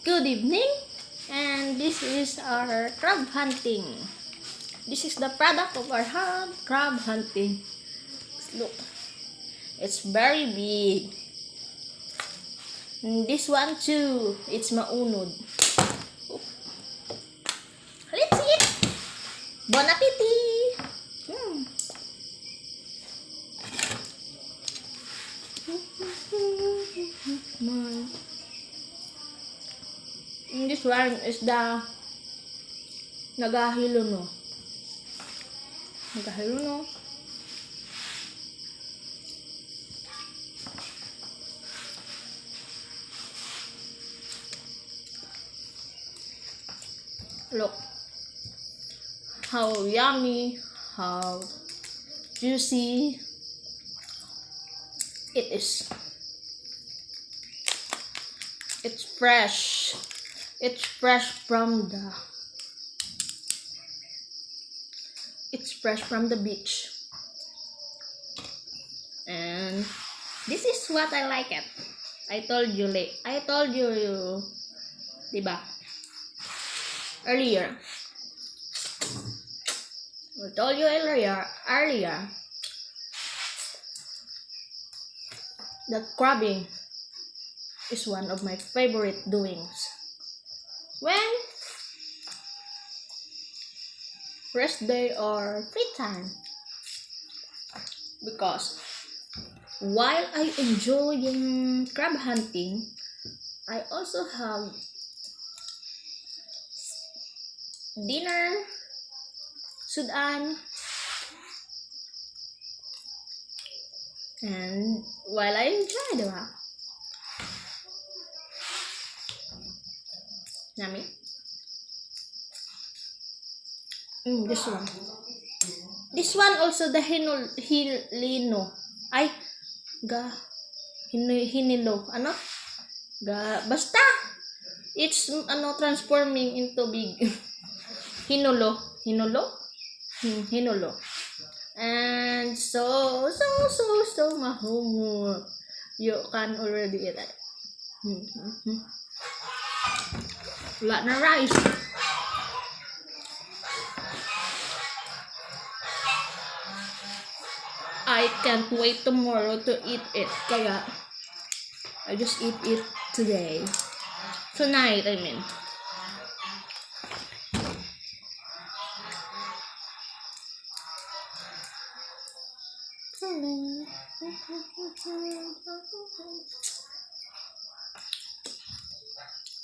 Good evening, and this is our crab hunting. This is the product of our crab hunting. Look, it's very big. And this one too, it's maunod. Let's eat. Bon appetit. This one is the nagahiluno. Look how yummy, how juicy it is. It's fresh. It's fresh from the beach. And this is what I like it. I told you, diba? Earlier. I told you earlier that crabbing is one of my favorite doings. When rest day or free time, because while I enjoy crab hunting, I also have dinner, sudan, and while I enjoy, diba? Yummy. This one also the hinilo. Basta it's transforming into big hinolo. And so mahumur. You can already eat it. Wala na rice. I can't wait tomorrow to eat it. Kaya I just eat it today. Tonight, I mean.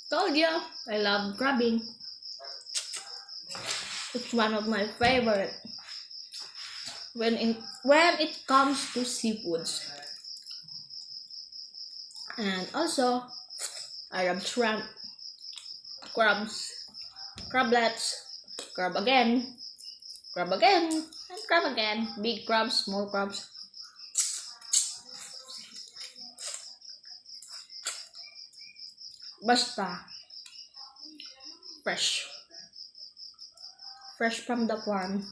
Told you, I love crabbing. It's one of my favorite when it comes to seafoods. And also, I love shrimp, crabs, crablets, crab again, and crab again. Big crabs, small crabs. Basta fresh from the farm,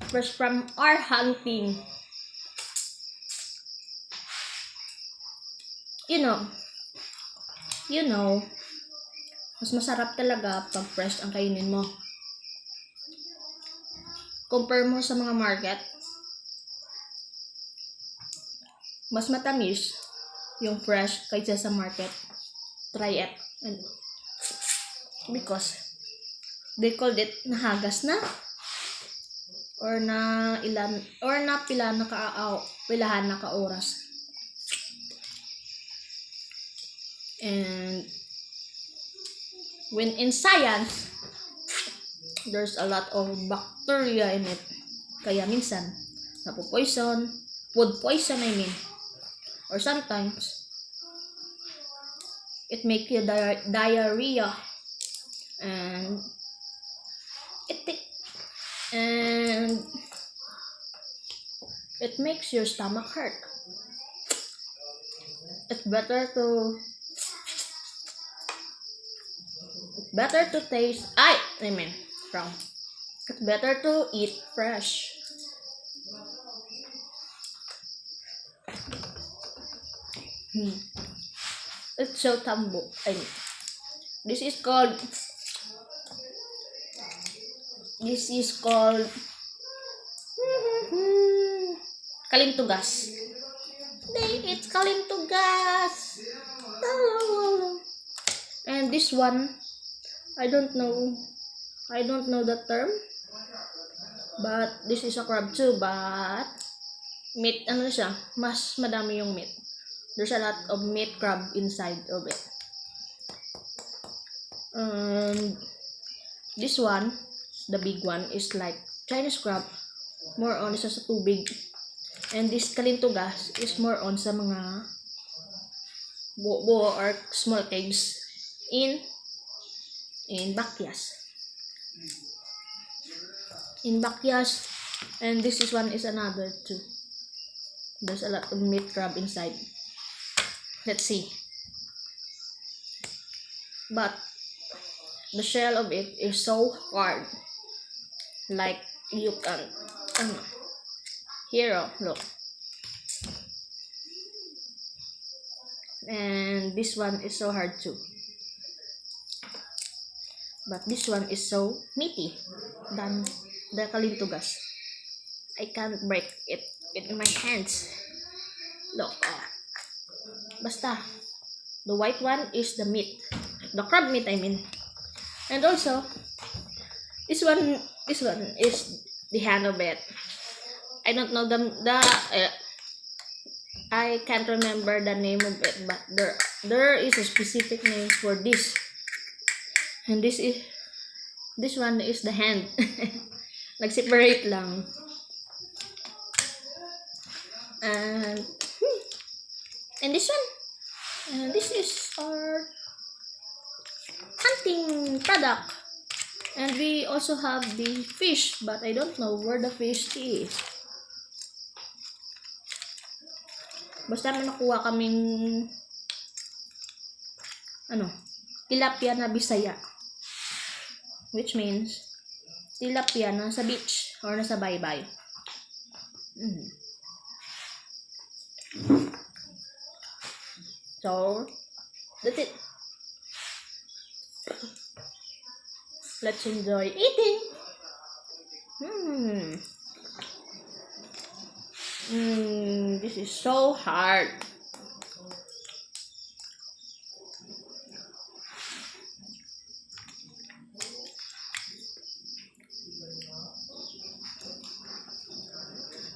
fresh from our hunting. You know, mas masarap talaga pag fresh ang kainin mo. Compare mo sa mga market, mas matamis yung fresh kaysa sa market. Try it. And because they called it nahagas na or pilahan na ka-oras. And when in science, there's a lot of bacteria in it. Kaya minsan food poison I mean. Or sometimes it make you diarrhea, and it makes your stomach hurt. It's better to taste. It's better to eat fresh. It's so tambo. This is called kalintugas. It's kalintugas. And this one, I don't know the term, but this is a crab too, but meat, ano siya, mas madami yung meat. There's a lot of meat crab inside of it. This one, the big one, is like Chinese crab, more on sa tubig. And this kalintugas is more on sa mga buo or small caves in Bakyas. In Bakyas, and this one is another too. There's a lot of meat crab inside. Let's see. But the shell of it is so hard. Like you can here, look. And this one is so hard too. But this one is so meaty than the kalintugas. I can't break it in my hands. Look. Basta. The white one is the meat. The crab meat, I mean. And also, this one is the hand of it. I don't know I can't remember the name of it, but there is a specific name for this. And this one is the hand. Nag-separate lang. And this one. And this is our hunting product. And we also have the fish, but I don't know where the fish is. Basta may nakuha kaming tilapia na Bisaya. Which means tilapia na sa beach or nasa baybay. So, that's it. Let's enjoy eating. This is so hard.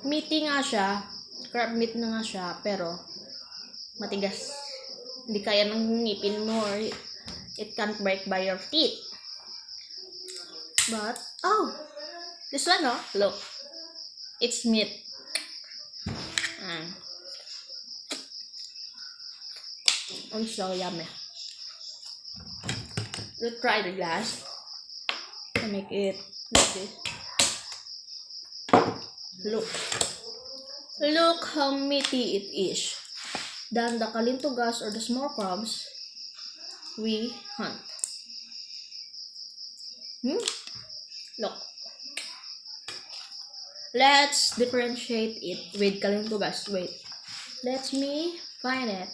Meaty nga siya, crab meat na nga siya, pero matigas. Hindi kaya ng ngipin mo or it can't break by your teeth. But, this one, look. It's meat. So yummy. Let's try the glass. I make it like this. Look how meaty it is than the kalintugas or the small crabs we hunt. Look. Let's differentiate it with kalintugas. Wait. Let me find it.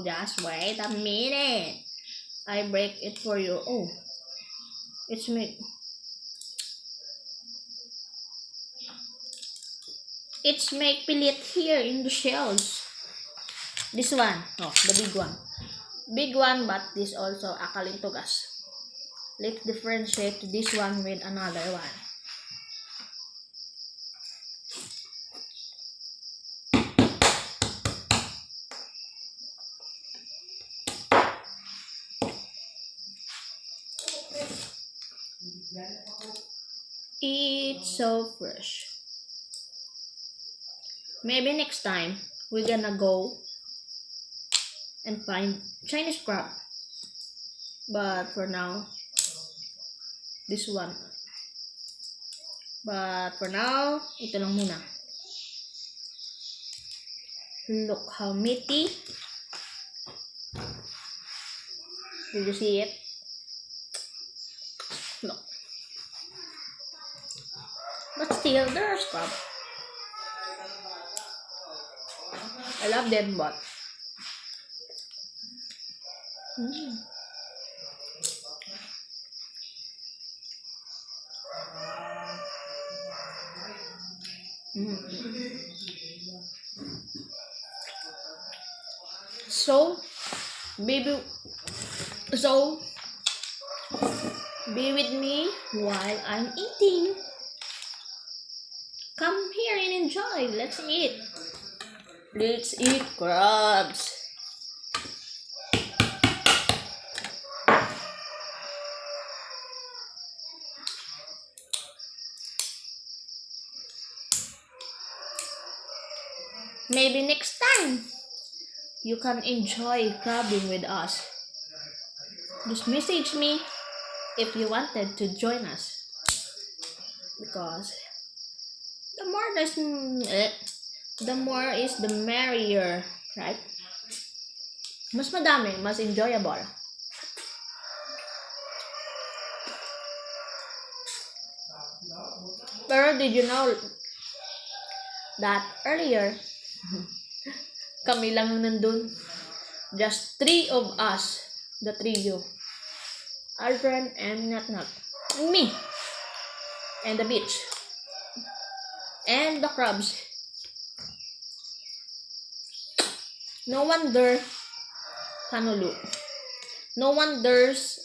Just wait a minute. I break it for you. It's meat. It's make pilit here in the shells. This one, the big one. Big one, but this also a kalintugas. Let's differentiate this one with another one. It's so fresh. Maybe next time we're gonna go and find Chinese crab. But for now, this one. But for now, ito lang muna. Look how meaty. Did you see it? still there's crab. I love them, but mm. Mm. So, baby, so be with me while I'm eating. Come here and enjoy. Let's eat. Let's eat crabs. Maybe next time you can enjoy crabbing with us. Just message me if you wanted to join us. Because the more the more is the merrier, right? Mas madami, mas enjoyable. Pero did you know that earlier, kami lang nandun. Just 3 of us, the trio. Aldrin and Natnat. And me. And the beach. And the crabs. No wonder Kanulu. No wonders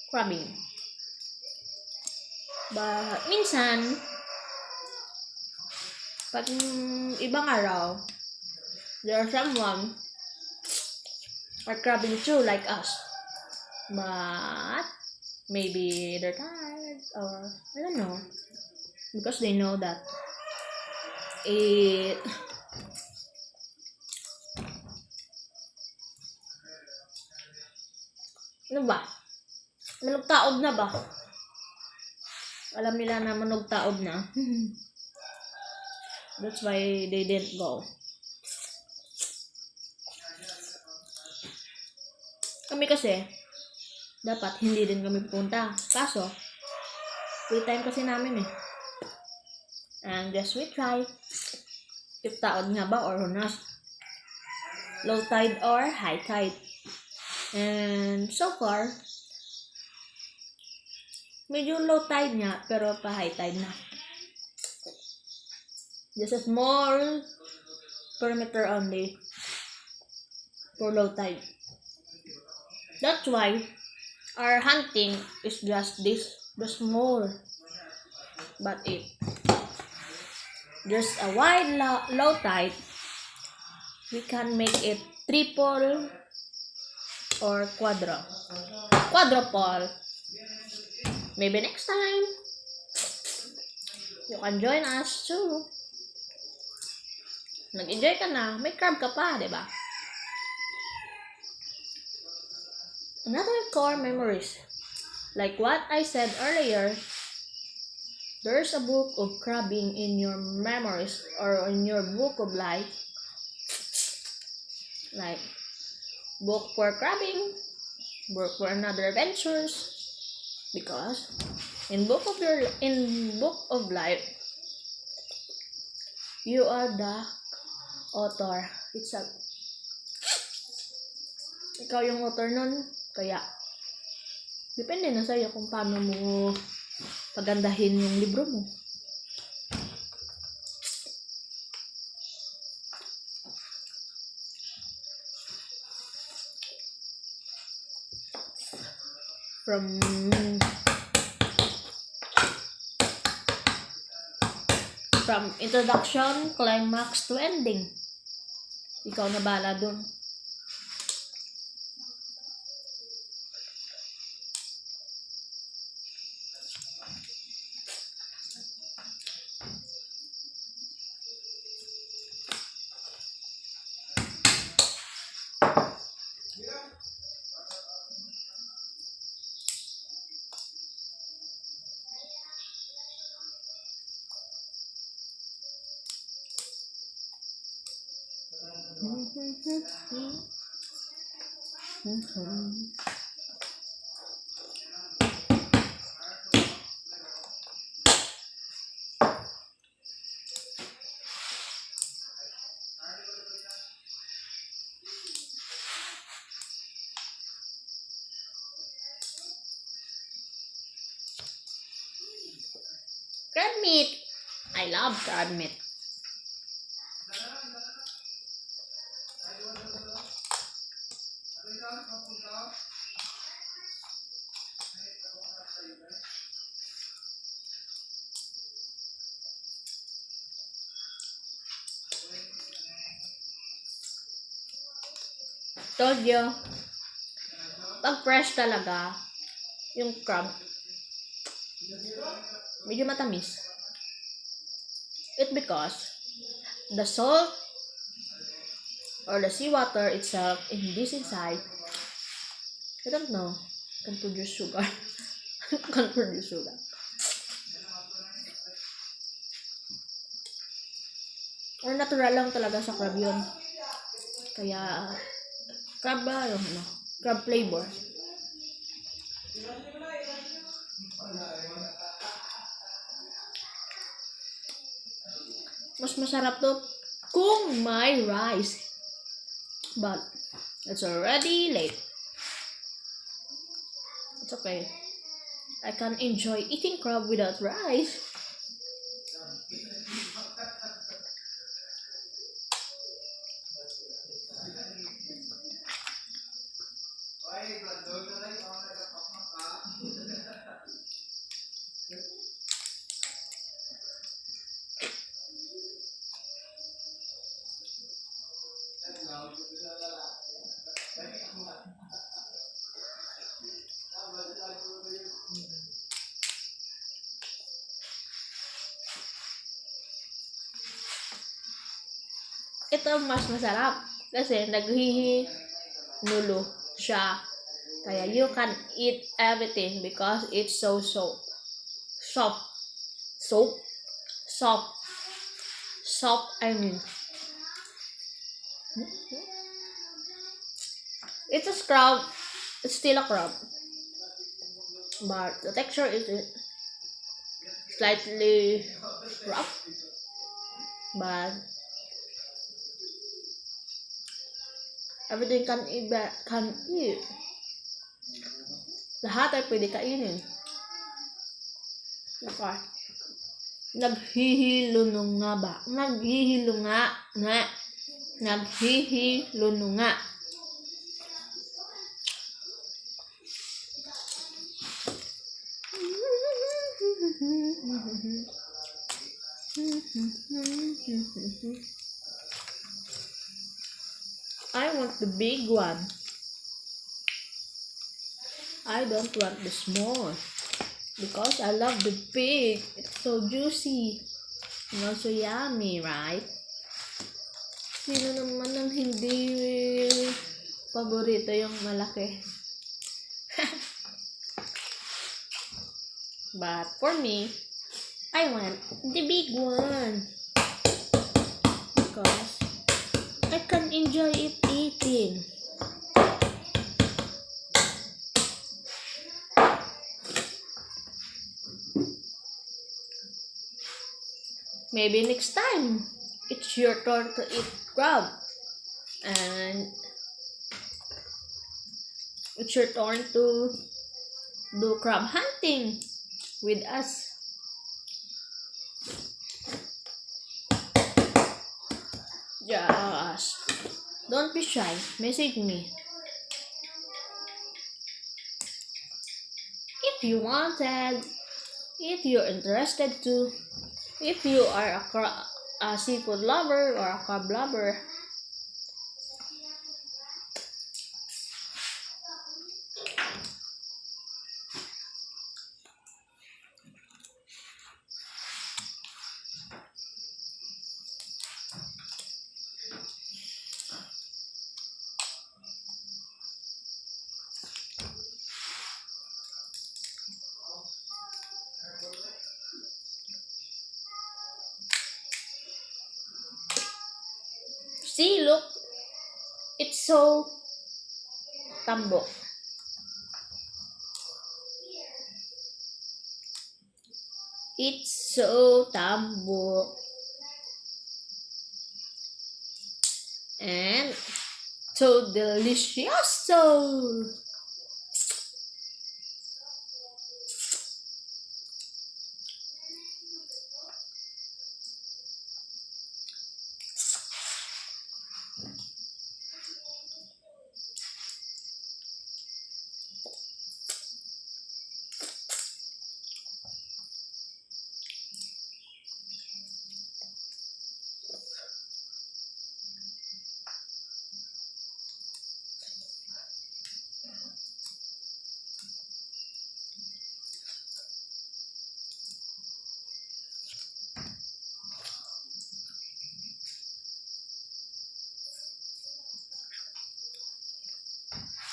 crabbing. But minsan, pag ibang araw, there are someone are crabbing too like us. But maybe they're tired or I don't know. Because they know that it ano ba? Manugtaob na ba? Alam nila na manugtaob na. That's why they didn't go. Kami kasi, dapat hindi din kami pupunta. Kaso, free time kasi namin eh. And just we try. If taod nga ba or not. Low tide or high tide. And so far, medyo low tide nga, pero pa high tide na. Just a small perimeter only for low tide. That's why our hunting is just this, the small. But if there's a wide low tide, we can make it triple or quadruple. Maybe next time you can join us too. Nag-enjoy ka na, may crab ka pa, diba? Another core memories. Like what I said earlier, there's a book of crabbing in your memories or in your book of life. Like book for crabbing, book for another adventures. Because in book of life, you are the author itself. Ikaw yung author nun, kaya depende na sa'yo kung paano mo pagandahin yung libro mo. From introduction, climax to ending. Ikaw na bala dun. love crab meat. Told you, pag fresh talaga, yung crab, medyo matamis. It's because the salt or the seawater itself in this inside, I don't know, can produce sugar. Can produce sugar. Or natural lang talaga sa crab yun. Kaya, crab ba? Yung ano? Crab flavor. Mas masarap to kung may rice. But, it's already late. It's okay. I can enjoy eating crab without rice. Ito mas masarap kasi naghihinulo siya. Kaya you can eat everything because it's so soft. Soft, I mean. It's a crab. It's still a crab. But the texture is slightly rough. But everything can eat. Lahat ay pwede kainin. Okay. Naghihilununga ba? Naghihilununga. I want the big one. I don't want the small. Because I love the big. It's so juicy. And also yummy, right? Sino naman ang hindi paborito yung malaki? But for me, I want the big one. Because I can enjoy it eating. Maybe next time, it's your turn to eat crab. And it's your turn to do crab hunting with us. Yes. Don't be shy. Message me. If you wanted, if you're interested to, if you are a seafood lover or a crab lover. See, look, it's so tambok. It's so tambok. And so delicious.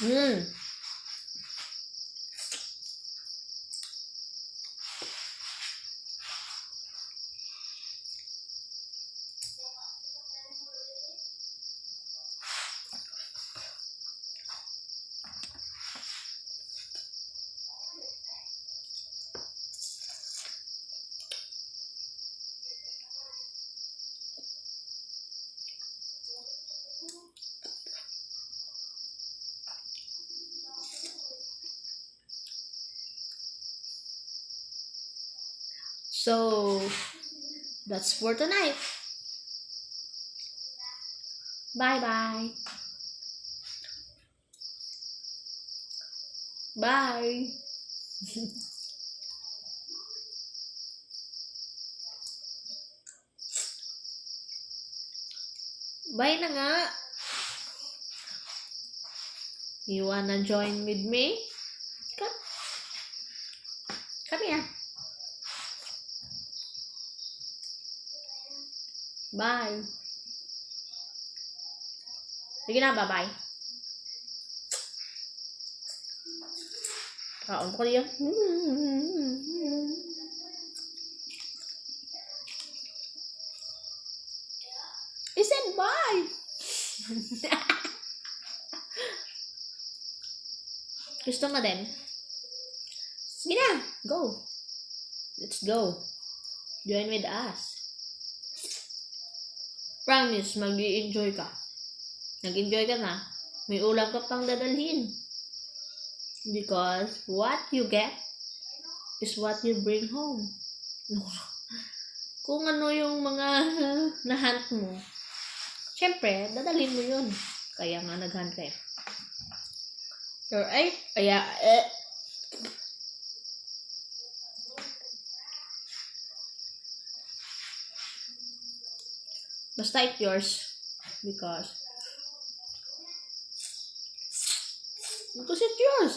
Mm. So, that's for tonight. Bye-bye. Bye. Bye na nga. You wanna join with me? Come. Come here. Bye. Sige na, bye-bye. Kaon ko niya. He said bye. Gusto mo din? Sige na, go. Let's go. Join with us. Promise, mag-i-enjoy ka. Nag-enjoy ka na. May ulam ka pang dadalhin. Because what you get is what you bring home. Kung ano yung mga nahunt mo, syempre, dadalhin mo yun. Kaya nga naghunt ka eh. Alright? Kaya, basta it's yours. Because it's yours.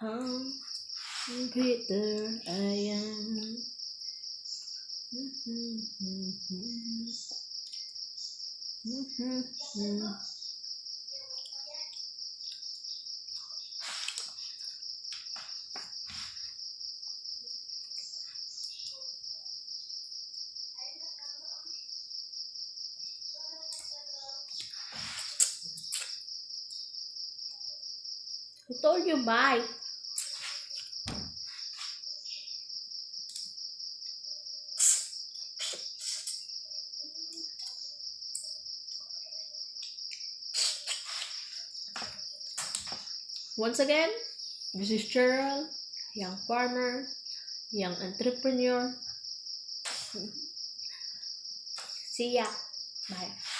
How bitter I am. I told you bye. Once again, this is Cheryl, young farmer, young entrepreneur. See ya. Bye.